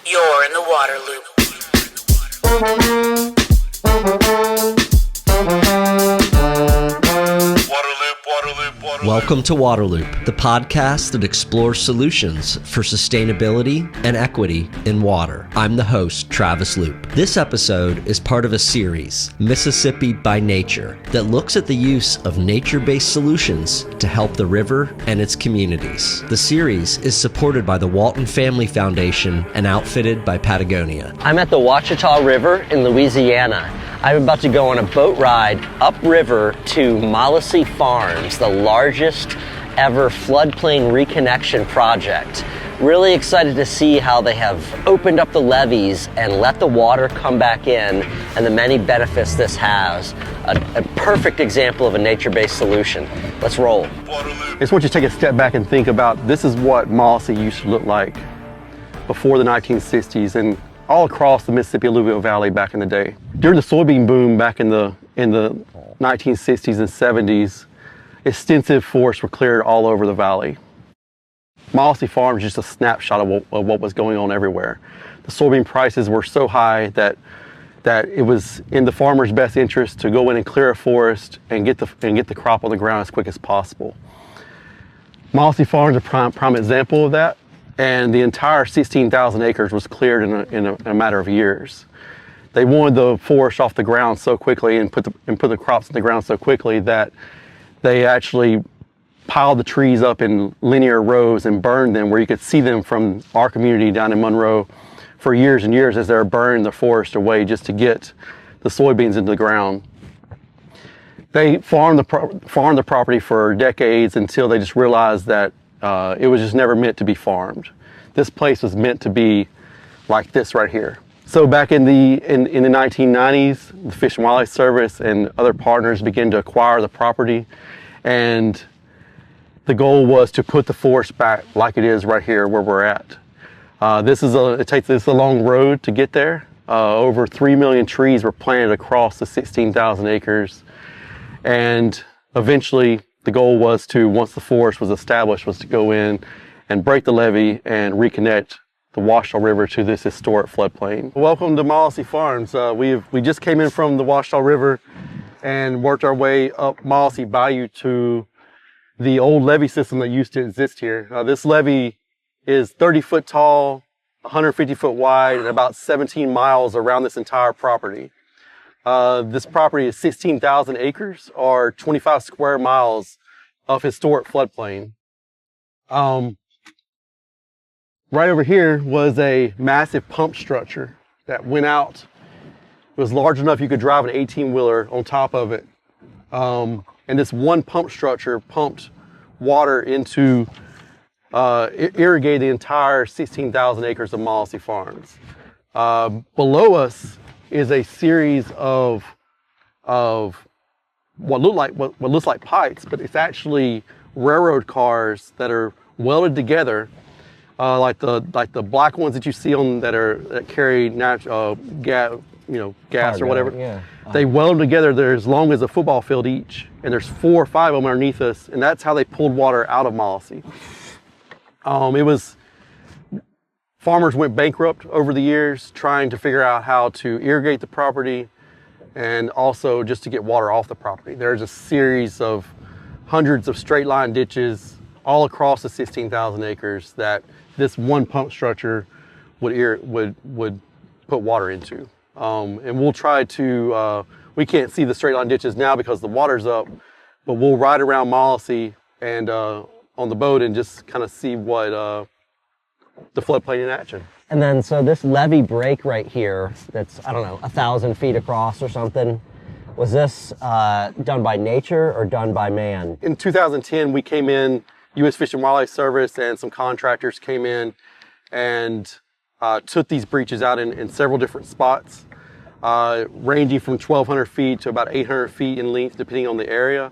You're in the water loop. Welcome to Waterloop, the podcast that explores solutions for sustainability and equity in water. I'm the host, Travis Loop. This episode is part of a series, Mississippi by Nature, that looks at the use of nature-based solutions to help the river and its communities. The series is supported by the Walton Family Foundation and outfitted by Patagonia. I'm at the Ouachita River in Louisiana. I'm about to go on a boat ride upriver to Mollicy Farms, the largest ever floodplain reconnection project. Really excited to see how they have opened up the levees and let the water come back in and the many benefits this has. A perfect example of a nature-based solution. Let's roll. I just want you to take a step back and think about this is what Mollicy used to look like before the 1960s and all across the Mississippi alluvial valley back in the day. During the soybean boom back in the 1960s and 70s, extensive forests were cleared all over the valley. Mollicy Farms is just a snapshot of what was going on everywhere. The soybean prices were so high that it was in the farmer's best interest to go in and clear a forest and get the crop on the ground as quick as possible. Mollicy Farms is a prime example of that. And the entire 16,000 acres was cleared in a matter of years. They wanted the forest off the ground so quickly and put the crops in the ground so quickly that they actually piled the trees up in linear rows and burned them where you could see them from our community down in Monroe for years and years as they were burning the forest away just to get the soybeans into the ground. They farmed the property for decades until they just realized that it was just never meant to be farmed. This place was meant to be like this right here. So back in the 1990s, the Fish and Wildlife Service and other partners began to acquire the property, and the goal was to put the forest back like it is right here where we're at. It takes a long road to get there. Over 3 million trees were planted across the 16,000 acres, and eventually the goal was to, once the forest was established, was to go in and break the levee and reconnect the Ouachita River to this historic floodplain. Welcome to Mollicy Farms. We just came in from the Ouachita River and worked our way up Mollicy Bayou to the old levee system that used to exist here. This levee is 30 foot tall, 150 foot wide, and about 17 miles around this entire property. This property is 16,000 acres or 25 square miles of historic floodplain. Right over here was a massive pump structure that went out. It was large enough you could drive an 18-wheeler on top of it. And this one pump structure pumped water into, irrigated the entire 16,000 acres of Mollicy Farms. Below us is a series of what looks like pipes, but it's actually railroad cars that are welded together, like the black ones that you see on that carry natural gas or whatever. Yeah. They weld them together. They're as long as a football field each, and there's 4 or 5 of them underneath us, and that's how they pulled water out of Mollicy. Farmers went bankrupt over the years trying to figure out how to irrigate the property and also just to get water off the property. There's a series of hundreds of straight line ditches all across the 16,000 acres that this one pump structure would put water into. And we'll try to, we can't see the straight line ditches now because the water's up, but we'll ride around Mollicy and on the boat and just kind of see what the floodplain in action. And then, so this levee break right here, that's, 1,000 feet across or something, was this done by nature or done by man? In 2010, we came in, U.S. Fish and Wildlife Service and some contractors came in and took these breaches out in several different spots, ranging from 1,200 feet to about 800 feet in length, depending on the area.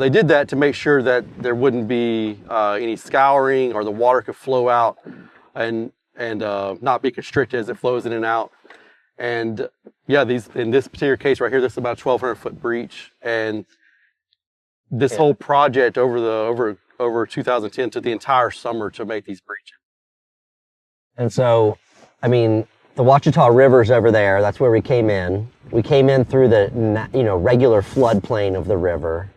They did that to make sure that there wouldn't be any scouring or the water could flow out and not be constricted as it flows in and out. And yeah, in this particular case right here, this is about a 1,200 foot breach. And this whole project over 2010 took the entire summer to make these breaches. And so I mean, the Ouachita River's over there. That's where we came in. We came in through the, regular floodplain of the river.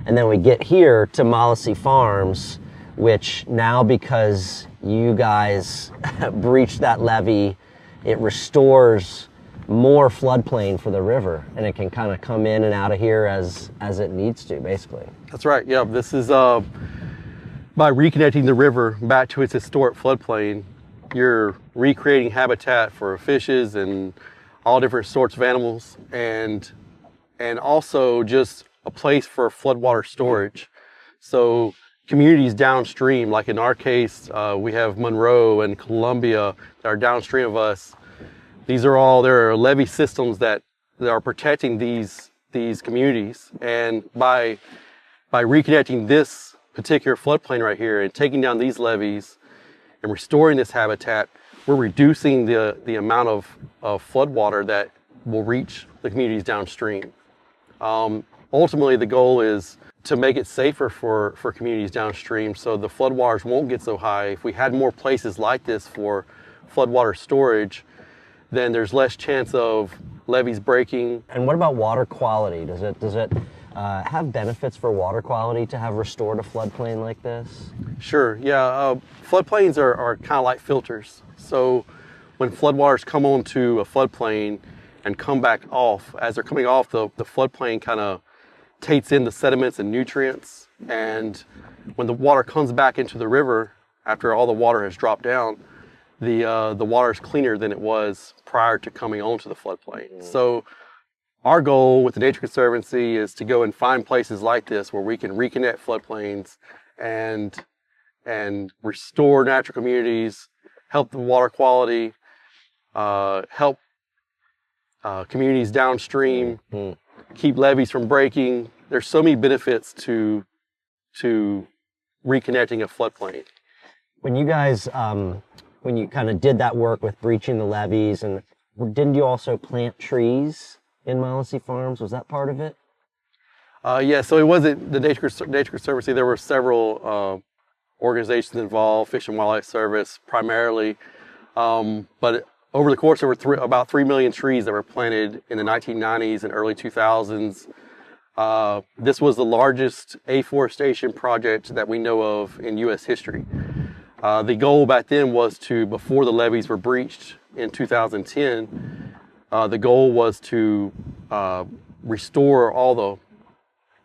And then we get here to Mollicy Farms, which now, because you guys breached that levee, it restores more floodplain for the river, and it can kind of come in and out of here as it needs to, basically. That's right. Yeah, this is by reconnecting the river back to its historic floodplain, you're recreating habitat for fishes and all different sorts of animals, and also just a place for floodwater storage. So communities downstream, like in our case, we have Monroe and Columbia that are downstream of us. There are levee systems that are protecting these communities, and by reconnecting this particular floodplain right here and taking down these levees and restoring this habitat, we're reducing the amount of floodwater that will reach the communities downstream. Ultimately, the goal is to make it safer for communities downstream, so the floodwaters won't get so high. If we had more places like this for floodwater storage, then there's less chance of levees breaking. And what about water quality? Does it have benefits for water quality to have restored a floodplain like this? Sure, yeah. Floodplains are kind of like filters. So when floodwaters come onto a floodplain and come back off, as they're coming off, the floodplain kind of takes in the sediments and nutrients. And when the water comes back into the river, after all the water has dropped down, the water is cleaner than it was prior to coming onto the floodplain. So our goal with the Nature Conservancy is to go and find places like this where we can reconnect floodplains and restore natural communities, help the water quality, help communities downstream, keep levees from breaking. There's so many benefits to reconnecting a floodplain. When you guys, when you kind of did that work with breaching the levees, and didn't you also plant trees in Mollicy Farms? Was that part of it? Yeah, so it wasn't the Nature Conservancy. There were several organizations involved, Fish and Wildlife Service primarily, but over the course there were about 3 million trees that were planted in the 1990s and early 2000s. This was the largest afforestation project that we know of in U.S. history. The goal back then was before the levees were breached in 2010, the goal was to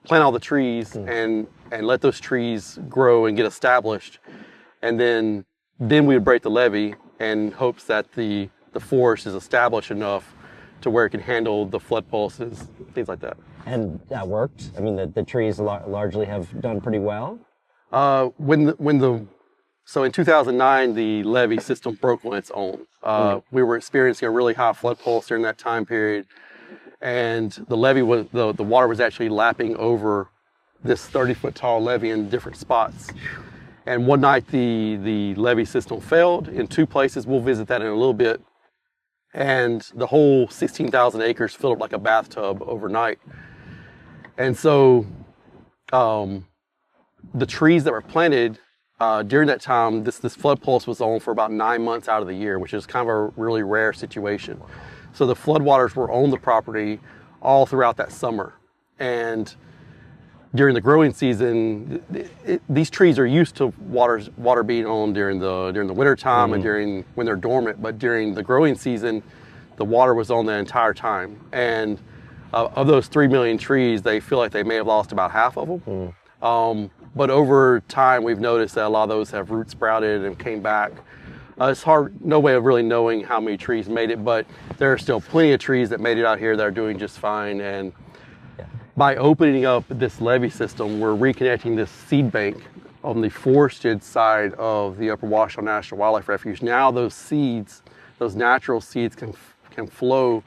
plant all the trees and let those trees grow and get established. And then we would break the levee in hopes that the forest is established enough to where it can handle the flood pulses, things like that. And that worked? I mean, the trees largely have done pretty well? So in 2009, the levee system broke on its own. We were experiencing a really high flood pulse during that time period, and the water was actually lapping over this 30-foot tall levee in different spots. And one night the levee system failed in 2 places. We'll visit that in a little bit. And the whole 16,000 acres filled up like a bathtub overnight. And so the trees that were planted during that time, this flood pulse was on for about 9 months out of the year, which is kind of a really rare situation. So the floodwaters were on the property all throughout that summer. And during the growing season, these trees are used to water being on during the winter time and when they're dormant. But during the growing season, the water was on the entire time. And of those 3 million trees, they feel like they may have lost about half of them. But over time, we've noticed that a lot of those have root sprouted and came back. It's no way of really knowing how many trees made it, but there are still plenty of trees that made it out here that are doing just fine. And by opening up this levee system, we're reconnecting this seed bank on the forested side of the Upper Ouachita National Wildlife Refuge. Now those seeds, those natural seeds can flow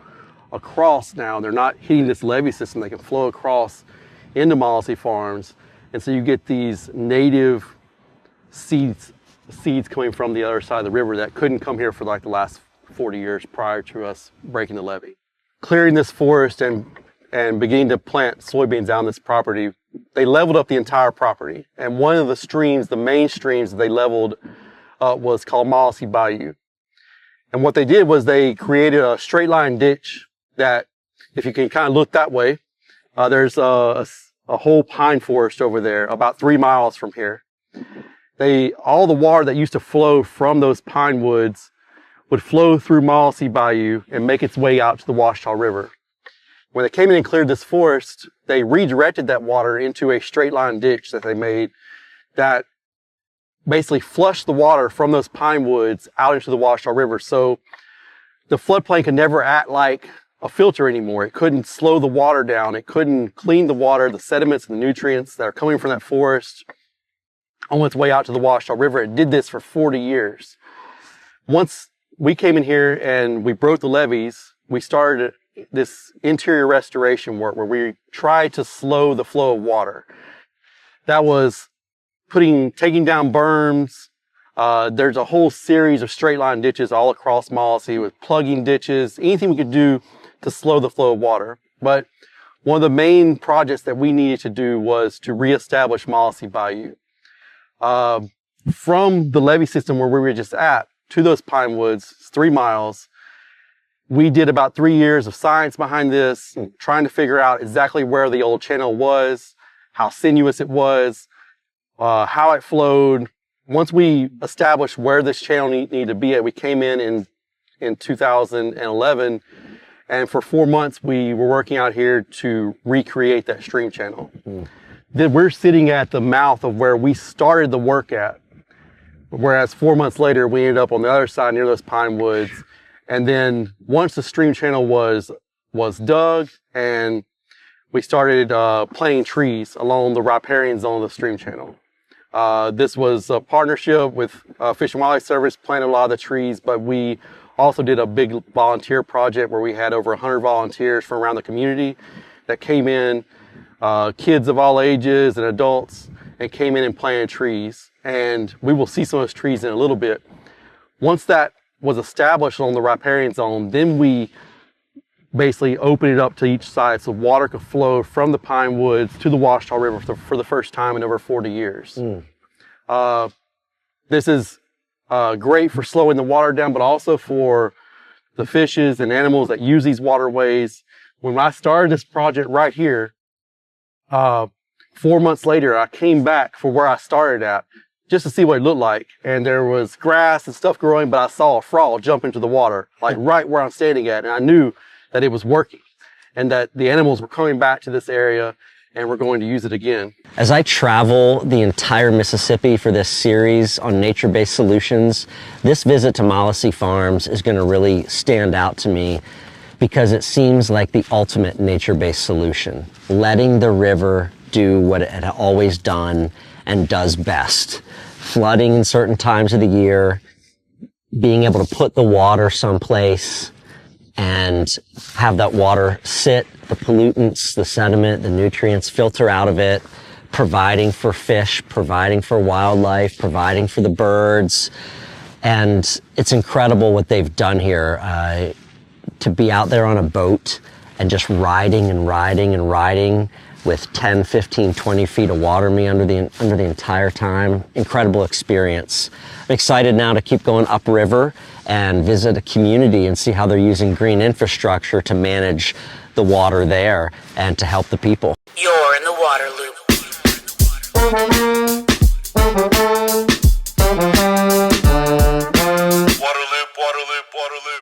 across now. They're not hitting this levee system. They can flow across into Mollicy Farms. And so you get these native seeds coming from the other side of the river that couldn't come here for like the last 40 years prior to us breaking the levee. Clearing this forest and beginning to plant soybeans on this property, they leveled up the entire property. And one of the streams, the main streams that they leveled was called Mollicy Bayou. And what they did was they created a straight line ditch that, if you can kind of look that way, there's a whole pine forest over there about 3 miles from here. All the water that used to flow from those pine woods would flow through Mollicy Bayou and make its way out to the Ouachita River. When they came in and cleared this forest, they redirected that water into a straight line ditch that they made that basically flushed the water from those pine woods out into the Ouachita River. So the floodplain could never act like a filter anymore. It couldn't slow the water down. It couldn't clean the water, the sediments and the nutrients that are coming from that forest on its way out to the Ouachita River. It did this for 40 years. Once we came in here and we broke the levees, we started this interior restoration work where we tried to slow the flow of water. That was taking down berms. There's a whole series of straight line ditches all across Mollicy with plugging ditches, anything we could do to slow the flow of water. But one of the main projects that we needed to do was to reestablish Mollicy Bayou. From the levee system where we were just at to those pine woods, it's 3 miles. We did about 3 years of science behind this, trying to figure out exactly where the old channel was, how sinuous it was, how it flowed. Once we established where this channel needed to be at, we came in 2011, and for 4 months we were working out here to recreate that stream channel. Then we're sitting at the mouth of where we started the work at, whereas 4 months later we ended up on the other side near those pine woods. And then once the stream channel was dug and we started planting trees along the riparian zone of the stream channel. This was a partnership with Fish and Wildlife Service, planted a lot of the trees, but we also did a big volunteer project where we had over 100 volunteers from around the community that came in, kids of all ages and adults, and came in and planted trees. And we will see some of those trees in a little bit. Once that was established on the riparian zone, then we basically opened it up to each side so water could flow from the pine woods to the Ouachita River for the first time in over 40 years. This is great for slowing the water down, but also for the fishes and animals that use these waterways. When I started this project right here, 4 months later, I came back for where I started at just to see what it looked like. And there was grass and stuff growing, but I saw a frog jump into the water, like right where I'm standing at. And I knew that it was working and that the animals were coming back to this area and we're going to use it again. As I travel the entire Mississippi for this series on nature-based solutions, this visit to Mollicy Farms is going to really stand out to me because it seems like the ultimate nature-based solution, letting the river do what it had always done and does best. Flooding in certain times of the year, being able to put the water someplace and have that water sit, the pollutants, the sediment, the nutrients filter out of it, providing for fish, providing for wildlife, providing for the birds. And it's incredible what they've done here. To be out there on a boat and just riding and riding and riding with 10, 15, 20 feet of water me under the entire time. Incredible experience. I'm excited now to keep going upriver and visit a community and see how they're using green infrastructure to manage the water there and to help the people. You're in the water loop.